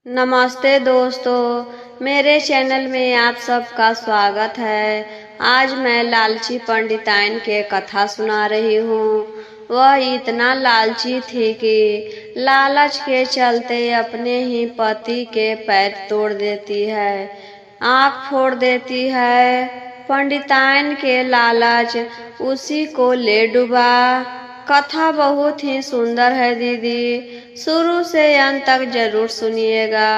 नमस्ते दोस्तों, मेरे चैनल में आप सबका स्वागत है। आज मैं लालची पंडिताइन के कथा सुना रही हूँ। वह इतना लालची थी कि लालच के चलते अपने ही पति के पैर तोड़ देती है, आँख फोड़ देती है। पंडिताइन के लालच उसी को ले डूबा। कथा बहुत ही सुंदर है दीदी, शुरू से अंत तक जरूर सुनिएगा।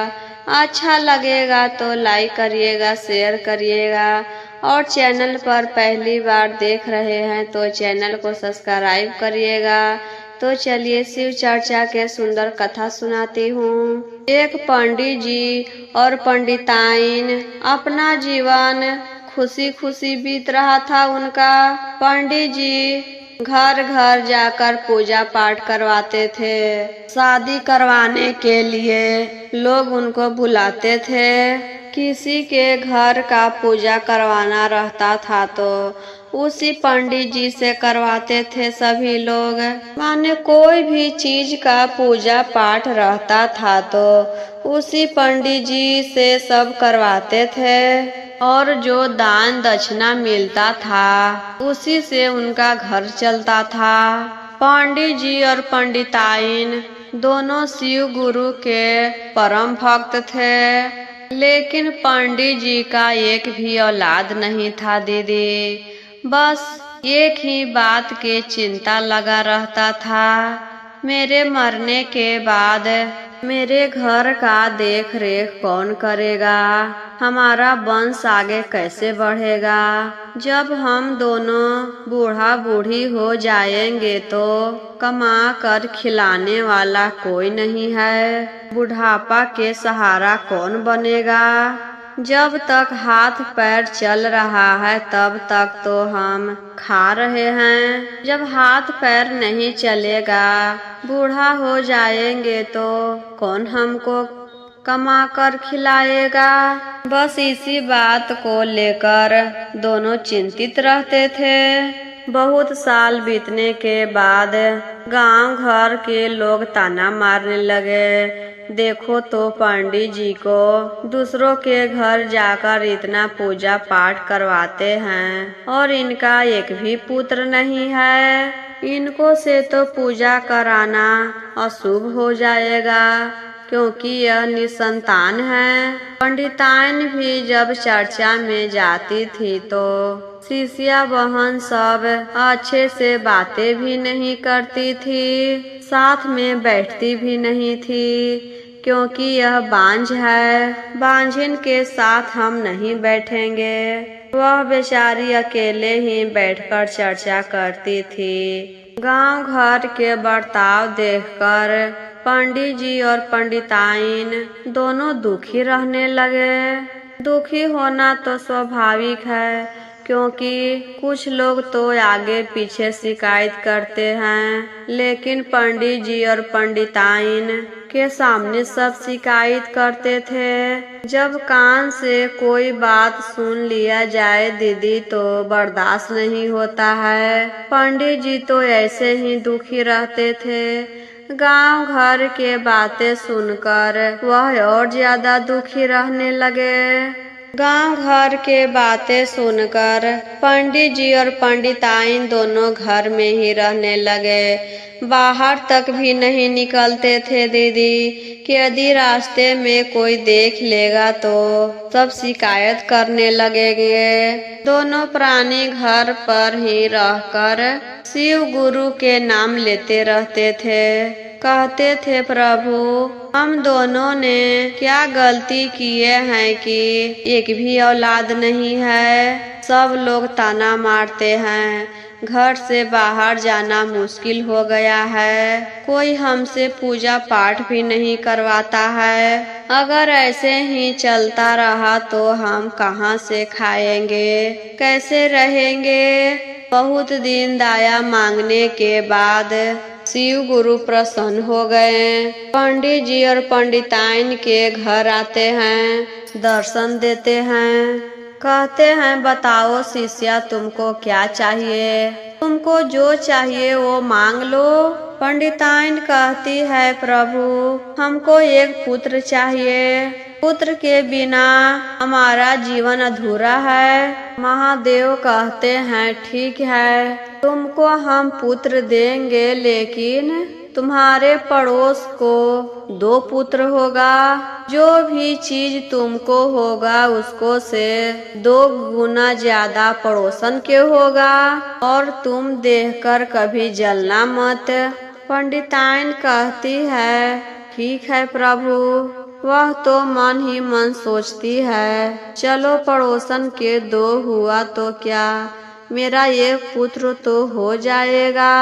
अच्छा लगेगा तो लाइक करिएगा, शेयर करिएगा, और चैनल पर पहली बार देख रहे हैं तो चैनल को सब्सक्राइब करिएगा। तो चलिए शिव चर्चा के सुंदर कथा सुनाती हूँ। एक पंडित जी और पंडिताइन अपना जीवन खुशी खुशी बीत रहा था उनका। पंडित जी घर घर जाकर पूजा पाठ करवाते थे। शादी करवाने के लिए लोग उनको बुलाते थे। किसी के घर का पूजा करवाना रहता था तो उसी पंडित जी से करवाते थे सभी लोग। माने कोई भी चीज का पूजा पाठ रहता था तो उसी पंडित जी से सब करवाते थे, और जो दान दक्षिणा मिलता था उसी से उनका घर चलता था। पंडित जी और पंडिताइन दोनों शिव गुरु के परम भक्त थे, लेकिन पंडित जी का एक भी औलाद नहीं था दीदी। बस एक ही बात की चिंता लगा रहता था, मेरे मरने के बाद मेरे घर का देख रेख कौन करेगा, हमारा वंश आगे कैसे बढ़ेगा। जब हम दोनों बूढ़ा बूढ़ी हो जाएंगे तो कमा कर खिलाने वाला कोई नहीं है, बुढ़ापा के सहारा कौन बनेगा। जब तक हाथ पैर चल रहा है तब तक तो हम खा रहे हैं, जब हाथ पैर नहीं चलेगा, बूढ़ा हो जाएंगे तो कौन हमको कमा कर खिलाएगा। बस इसी बात को लेकर दोनों चिंतित रहते थे। बहुत साल बीतने के बाद गांव घर के लोग ताना मारने लगे, देखो तो पंडित जी को दूसरों के घर जाकर इतना पूजा पाठ करवाते हैं और इनका एक भी पुत्र नहीं है। इनको से तो पूजा कराना अशुभ हो जाएगा, क्योंकि यह निसंतान है। पंडिताइन भी जब चर्चा में जाती थी तो शिष्या बहन सब अच्छे से बातें भी नहीं करती थी, साथ में बैठती भी नहीं थी, क्योंकि यह बांझ है, बांझिन के साथ हम नहीं बैठेंगे। वह बेचारी अकेले ही बैठकर चर्चा करती थी। गांव घर के बर्ताव देखकर पंडित जी और पंडिताइन दोनों दुखी रहने लगे। दुखी होना तो स्वाभाविक है, क्योंकि कुछ लोग तो आगे पीछे शिकायत करते हैं, लेकिन पंडित जी और पंडिताइन के सामने सब शिकायत करते थे। जब कान से कोई बात सुन लिया जाए दीदी तो बर्दाश्त नहीं होता है। पंडित जी तो ऐसे ही दुखी रहते थे। गांव घर के बातें सुनकर वह और ज्यादा दुखी रहने लगे। गांव घर के बातें सुनकर पंडित जी और पंडिताइन दोनों घर में ही रहने लगे, बाहर तक भी नहीं निकलते थे दीदी, कि यदि रास्ते में कोई देख लेगा तो सब शिकायत करने लगेंगे। दोनों प्राणी घर पर ही रहकर शिव गुरु के नाम लेते रहते थे, कहते थे प्रभु हम दोनों ने क्या गलती किए हैं कि एक भी औलाद नहीं है। सब लोग ताना मारते हैं, घर से बाहर जाना मुश्किल हो गया है, कोई हमसे पूजा पाठ भी नहीं करवाता है। अगर ऐसे ही चलता रहा तो हम कहाँ से खाएंगे, कैसे रहेंगे। बहुत दिन दाया मांगने के बाद शिव गुरु प्रसन्न हो गए। पंडित जी और पंडिताइन के घर आते हैं, दर्शन देते हैं, कहते हैं बताओ शिष्या तुमको क्या चाहिए, तुमको तुमको जो चाहिए वो मांग लो। पंडिताइन कहती है, प्रभु हमको एक पुत्र चाहिए, पुत्र के बिना हमारा जीवन अधूरा है। महादेव कहते हैं, ठीक है, तुमको हम पुत्र देंगे, लेकिन तुम्हारे पड़ोस को 2 पुत्र होगा। जो भी चीज तुमको होगा उसको से 2 गुना ज्यादा पड़ोसन के होगा, और तुम देखकर कभी जलना मत। पंडिताइन कहती है, ठीक है प्रभु। वह तो मन ही मन सोचती है, चलो पड़ोसन के 2 हुआ तो क्या, मेरा एक पुत्र तो हो जाएगा।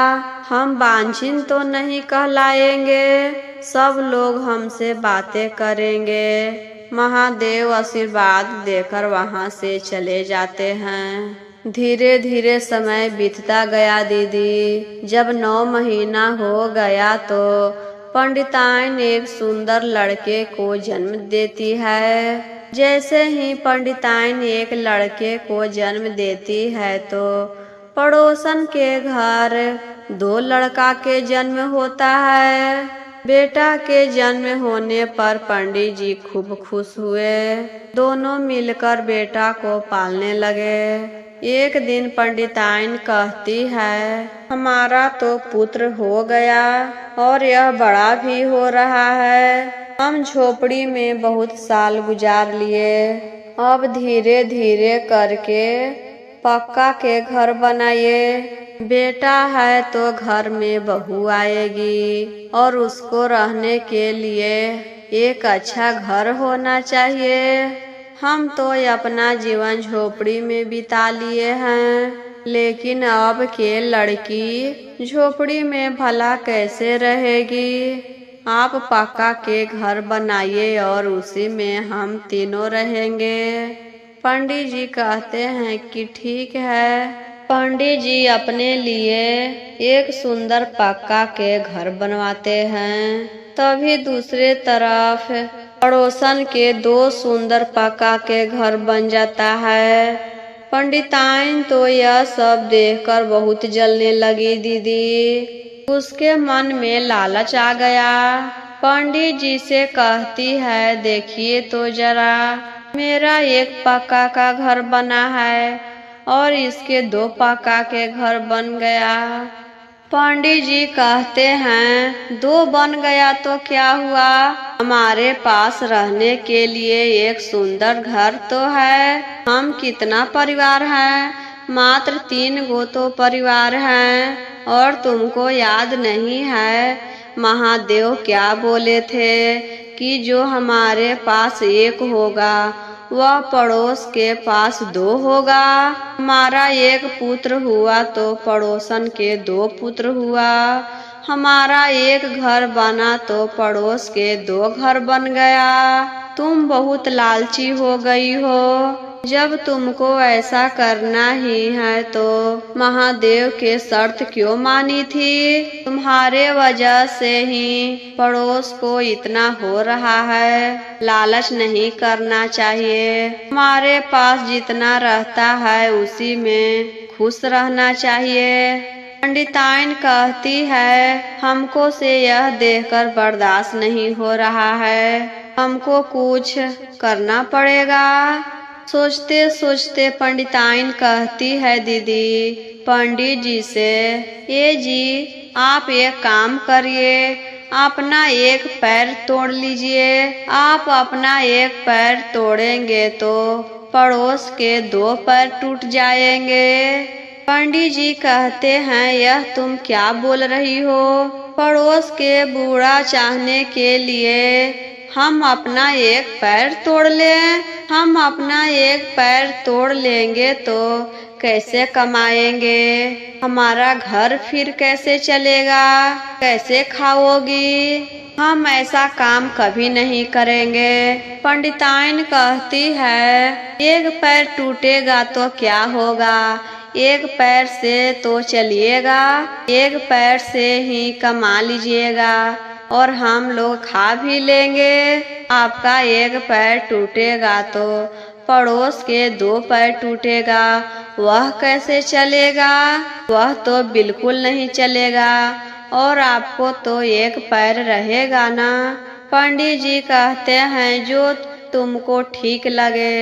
हम बांझिन तो नहीं कहलाएंगे, सब लोग हमसे बातें करेंगे। महादेव आशीर्वाद देकर वहाँ से चले जाते हैं। धीरे धीरे समय बीतता गया दीदी। जब 9 महीना हो गया तो पंडिताइन एक सुंदर लड़के को जन्म देती है। जैसे ही पंडिताइन एक लड़के को जन्म देती है तो पड़ोसन के घर 2 लड़का के जन्म होता है। बेटा के जन्म होने पर पंडित जी खूब खुश हुए। दोनों मिलकर बेटा को पालने लगे। एक दिन पंडिताइन कहती है, हमारा तो पुत्र हो गया और यह बड़ा भी हो रहा है। हम झोपड़ी में बहुत साल गुजार लिए, अब धीरे धीरे करके पक्का के घर बनाइए। बेटा है तो घर में बहू आएगी और उसको रहने के लिए एक अच्छा घर होना चाहिए। हम तो अपना जीवन झोपड़ी में बिता लिए हैं, लेकिन अब के लड़की झोपड़ी में भला कैसे रहेगी। आप पक्का के घर बनाइए और उसी में हम तीनों रहेंगे। पंडित जी कहते हैं कि ठीक है। पंडित जी अपने लिए एक सुंदर पक्का के घर बनवाते हैं। तभी दूसरे तरफ पड़ोसन के 2 सुंदर पक्का के घर बन जाता है। पंडिताइन तो यह सब देखकर बहुत जलने लगी दीदी। उसके मन में लालच आ गया। पंडित जी से कहती है, देखिए तो जरा, मेरा एक पक्का का घर बना है और इसके 2 पक्का के घर बन गया। पंडित जी कहते हैं, 2 बन गया तो क्या हुआ, हमारे पास रहने के लिए एक सुंदर घर तो है। हम कितना परिवार हैं, मात्र 3 गो तो परिवार हैं। और तुमको याद नहीं है महादेव क्या बोले थे कि जो हमारे पास 1 होगा वह पड़ोस के पास 2 होगा। हमारा एक पुत्र हुआ तो पड़ोसन के 2 पुत्र हुआ। हमारा एक घर बना तो पड़ोस के 2 घर बन गया। तुम बहुत लालची हो गई हो। जब तुमको ऐसा करना ही है तो महादेव के शर्त क्यों मानी थी। तुम्हारे वजह से ही पड़ोस को इतना हो रहा है। लालच नहीं करना चाहिए। हमारे पास जितना रहता है उसी में खुश रहना चाहिए। पंडिताइन कहती है, हमको से यह देखकर बर्दाश्त नहीं हो रहा है, हमको कुछ करना पड़ेगा। सोचते सोचते पंडिताइन कहती है, दीदी पंडित जी से, ये जी आप एक काम करिए, अपना एक पैर तोड़ लीजिए। आप अपना एक पैर तोड़ेंगे तो पड़ोस के 2 पैर टूट जाएंगे। पंडित जी कहते हैं, यह तुम क्या बोल रही हो। पड़ोस के बूढ़ा चाहने के लिए हम अपना एक पैर तोड़ लें। हम अपना एक पैर तोड़ लेंगे तो कैसे कमाएंगे। हमारा घर फिर कैसे चलेगा, कैसे खाओगी। हम ऐसा काम कभी नहीं करेंगे। पंडिताइन कहती है, एक पैर टूटेगा तो क्या होगा, एक पैर से तो चलिएगा, एक पैर से ही कमा लीजिएगा और हम लोग खा भी लेंगे। आपका एक पैर टूटेगा तो पड़ोस के 2 पैर टूटेगा, वह कैसे चलेगा? वह तो बिल्कुल नहीं चलेगा, और आपको तो 1 पैर रहेगा ना। पंडित जी कहते हैं जो तुमको ठीक लगे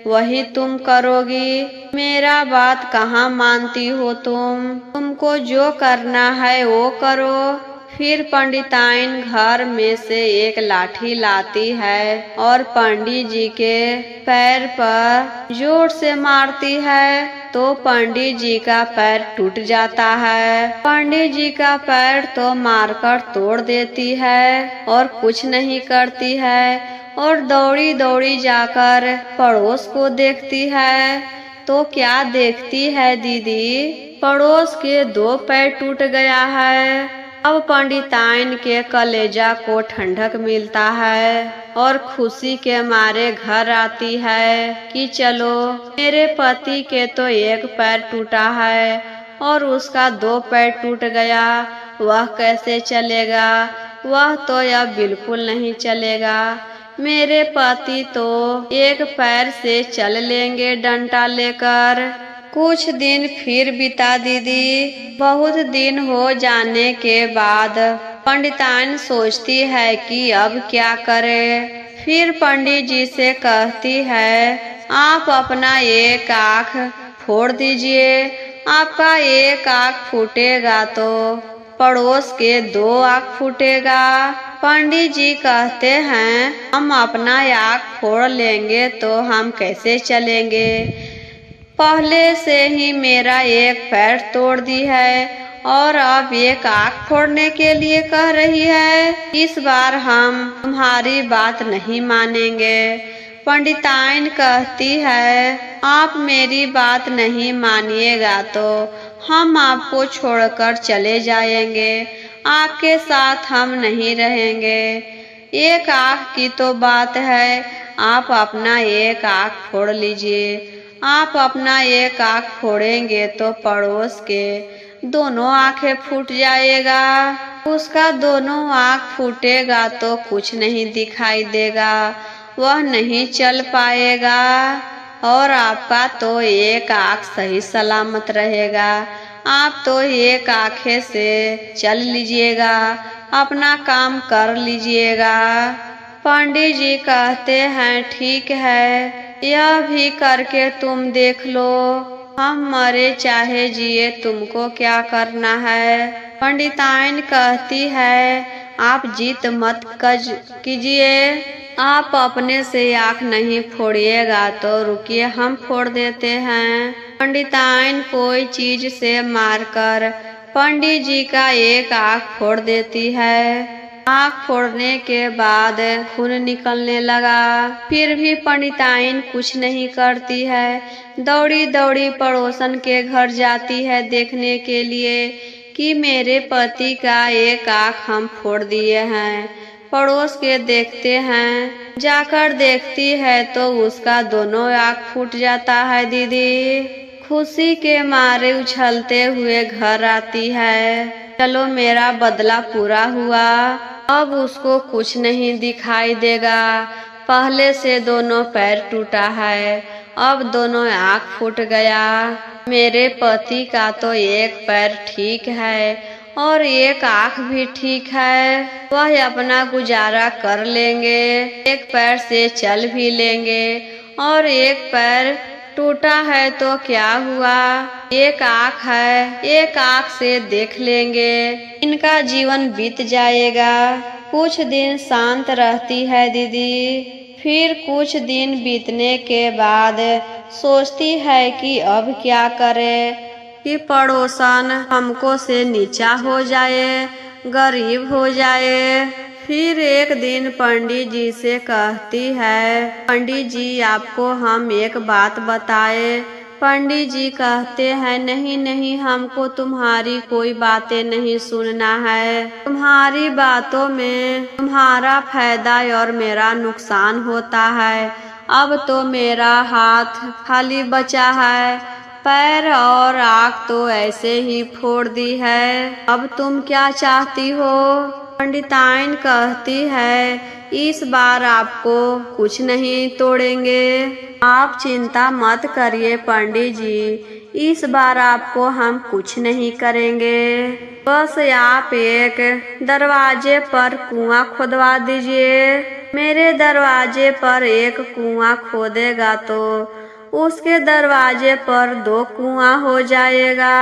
वही तुम करोगी। मेरा बात कहाँ मानती हो तुमको जो करना है वो करो। फिर पंडिताइन घर में से एक लाठी लाती है और पंडित जी के पैर पर जोर से मारती है, तो पंडित जी का पैर टूट जाता है। पंडित जी का पैर तो मारकर तोड़ देती है और कुछ नहीं करती है, और दौड़ी दौड़ी जाकर पड़ोस को देखती है। तो क्या देखती है दीदी? पड़ोस के 2 पैर टूट गया है। अब पंडिताइन के कलेजा को ठंडक मिलता है और खुशी के मारे घर आती है कि चलो, मेरे पति के तो 1 पैर टूटा है और उसका 2 पैर टूट गया, वह कैसे चलेगा? वह तो अब बिल्कुल नहीं चलेगा। मेरे पति तो 1 पैर से चल लेंगे डंडा लेकर। कुछ दिन फिर बिता दीदी। बहुत दिन हो जाने के बाद पंडिताइन सोचती है कि अब क्या करे। फिर पंडित जी से कहती है, आप अपना 1 आँख फोड़ दीजिए। आपका 1 आँख फूटेगा तो पड़ोस के 2 आँख फूटेगा। पंडित जी कहते हैं, हम अपना आँख फोड़ लेंगे तो हम कैसे चलेंगे? पहले से ही मेरा 1 पैर तोड़ दी है और अब 1 आँख फोड़ने के लिए कह रही है। इस बार हम तुम्हारी बात नहीं मानेंगे। पंडिताइन कहती है, आप मेरी बात नहीं मानिएगा तो हम आपको छोड़कर चले जाएंगे, आपके साथ हम नहीं रहेंगे। 1 आँख की तो बात है, आप अपना 1 आँख फोड़ लीजिए। आप अपना 1 आँख फोड़ेंगे तो पड़ोस के दोनों आँखें फूट जाएगा। उसका दोनों आँख फूटेगा तो कुछ नहीं दिखाई देगा, वह नहीं चल पाएगा, और आपका तो 1 आँख सही सलामत रहेगा। आप तो 1 आँखें से चल लीजिएगा, अपना काम कर लीजिएगा। पंडित जी कहते हैं, ठीक है, यह भी करके तुम देख लो। हम मरे चाहे जिए, तुमको क्या करना है? पंडिताइन कहती है, आप जिद मत कीजिए। आप अपने से आँख नहीं फोड़िएगा तो रुकिए, हम फोड़ देते हैं। पंडिताइन कोई चीज से मारकर पंडित जी का 1 आँख फोड़ देती है। आँख फोड़ने के बाद खून निकलने लगा। फिर भी पंडिताइन कुछ नहीं करती है। दौड़ी दौड़ी पड़ोसन के घर जाती है देखने के लिए कि मेरे पति का 1 आँख हम फोड़ दिए हैं। पड़ोस के देखते हैं, जाकर देखती है तो उसका दोनों आँख फूट जाता है दीदी। खुशी के मारे उछलते हुए घर आती है, चलो मेरा बदला पूरा हुआ, अब उसको कुछ नहीं दिखाई देगा। पहले से दोनों पैर टूटा है, अब दोनों आँख फूट गया। मेरे पति का तो 1 पैर ठीक है और 1 आँख भी ठीक है, वह अपना गुजारा कर लेंगे। 1 पैर से चल भी लेंगे, और 1 पैर टूटा है तो क्या हुआ, 1 आँख है, 1 आँख से देख लेंगे, इनका जीवन बीत जाएगा। कुछ दिन शांत रहती है दीदी। फिर कुछ दिन बीतने के बाद सोचती है कि अब क्या करे कि पड़ोसन हमको से नीचा हो जाए, गरीब हो जाए। फिर एक दिन पंडित जी से कहती है, पंडित जी आपको हम एक बात बताए। पंडित जी कहते हैं, नहीं नहीं, हमको तुम्हारी कोई बातें नहीं सुनना है। तुम्हारी बातों में तुम्हारा फायदा और मेरा नुकसान होता है। अब तो मेरा हाथ खाली बचा है, पैर और आँख तो ऐसे ही फोड़ दी है। अब तुम क्या चाहती हो? पंडिताइन कहती है, इस बार आपको कुछ नहीं तोड़ेंगे। आप चिंता मत करिए पंडित जी, इस बार आपको हम कुछ नहीं करेंगे। बस आप एक दरवाजे पर कुआं खोदवा दीजिए। मेरे दरवाजे पर एक कुआं खोदेगा तो उसके दरवाजे पर 2 कुआं हो जाएगा।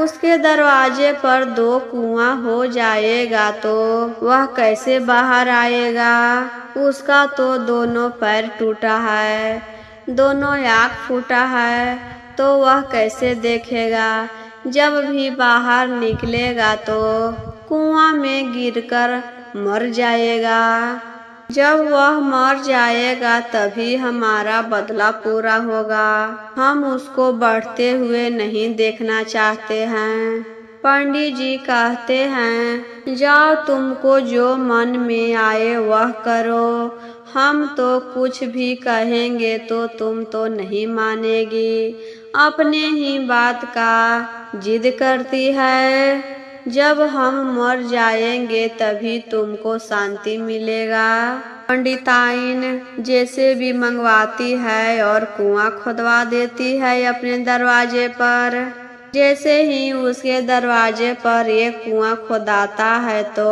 उसके दरवाजे पर 2 कुआं हो जाएगा तो वह कैसे बाहर आएगा? उसका तो दोनों पैर टूटा है, दोनों आँख फूटा है, तो वह कैसे देखेगा? जब भी बाहर निकलेगा तो कुआं में गिरकर मर जाएगा। जब वह मर जाएगा तभी हमारा बदला पूरा होगा। हम उसको बढ़ते हुए नहीं देखना चाहते हैं। पंडित जी कहते हैं, जाओ तुमको जो मन में आए वह करो। हम तो कुछ भी कहेंगे तो तुम तो नहीं मानेगी, अपने ही बात का जिद करती है। जब हम मर जाएंगे तभी तुमको शांति मिलेगा। पंडिताइन जैसे भी मंगवाती है और कुआं खुदवा देती है अपने दरवाजे पर। जैसे ही उसके दरवाजे पर एक कुआं खोदाता है तो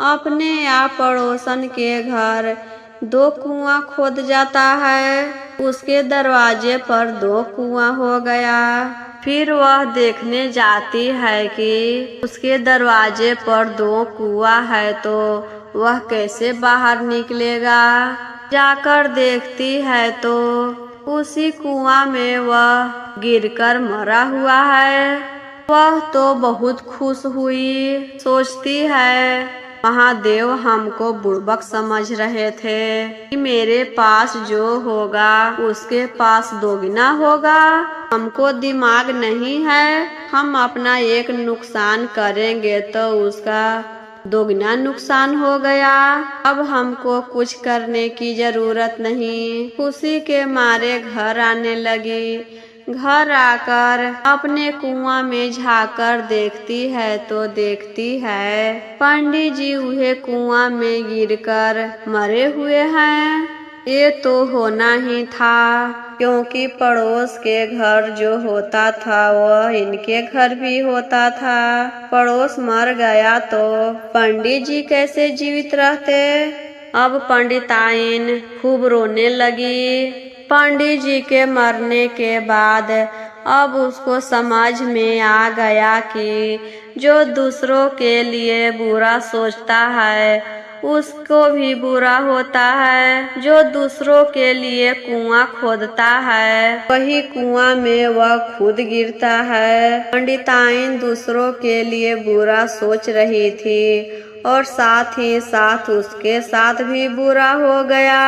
अपने आप पड़ोसन के घर 2 कुआं खोद जाता है। उसके दरवाजे पर 2 कुआं हो गया। फिर वह देखने जाती है कि उसके दरवाजे पर 2 कुआं है तो वह कैसे बाहर निकलेगा। जाकर देखती है तो उसी कुआं में वह गिरकर मरा हुआ है। वह तो बहुत खुश हुई, सोचती है महादेव हमको बुड़बक समझ रहे थे कि मेरे पास जो होगा उसके पास दोगुना होगा। हमको दिमाग नहीं है, हम अपना एक नुकसान करेंगे तो उसका दोगुना नुकसान हो गया। अब हमको कुछ करने की जरूरत नहीं। खुशी के मारे घर आने लगी। घर आकर अपने कुआं में झांककर देखती है तो देखती है पंडित जी वह कुआं में गिरकर मरे हुए हैं। ये तो होना ही था, क्योंकि पड़ोस के घर जो होता था वह इनके घर भी होता था। पड़ोस मर गया तो पंडित जी कैसे जीवित रहते? अब पंडिताइन खूब रोने लगी। पंडित जी के मरने के बाद अब उसको समझ में आ गया कि जो दूसरों के लिए बुरा सोचता है उसको भी बुरा होता है। जो दूसरों के लिए कुआं खोदता है वही कुआं में वह खुद गिरता है। पंडिताइन दूसरों के लिए बुरा सोच रही थी और साथ ही साथ उसके साथ भी बुरा हो गया।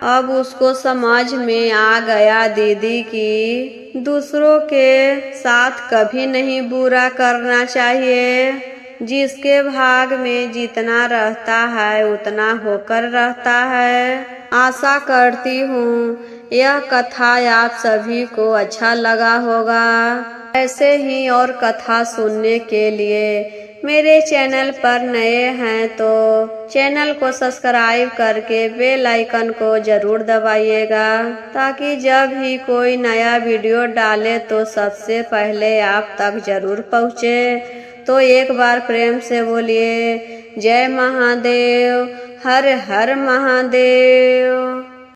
अब उसको समझ में आ गया दीदी कि दूसरों के साथ कभी नहीं बुरा करना चाहिए। जिसके भाग में जितना रहता है उतना होकर रहता है। आशा करती हूँ यह कथा आप सभी को अच्छा लगा होगा। ऐसे ही और कथा सुनने के लिए मेरे चैनल पर नए हैं तो चैनल को सब्सक्राइब करके बेल आइकन को जरूर दबाइएगा, ताकि जब भी कोई नया वीडियो डाले तो सबसे पहले आप तक जरूर पहुँचे। तो एक बार प्रेम से बोलिए जय महादेव, हर हर महादेव।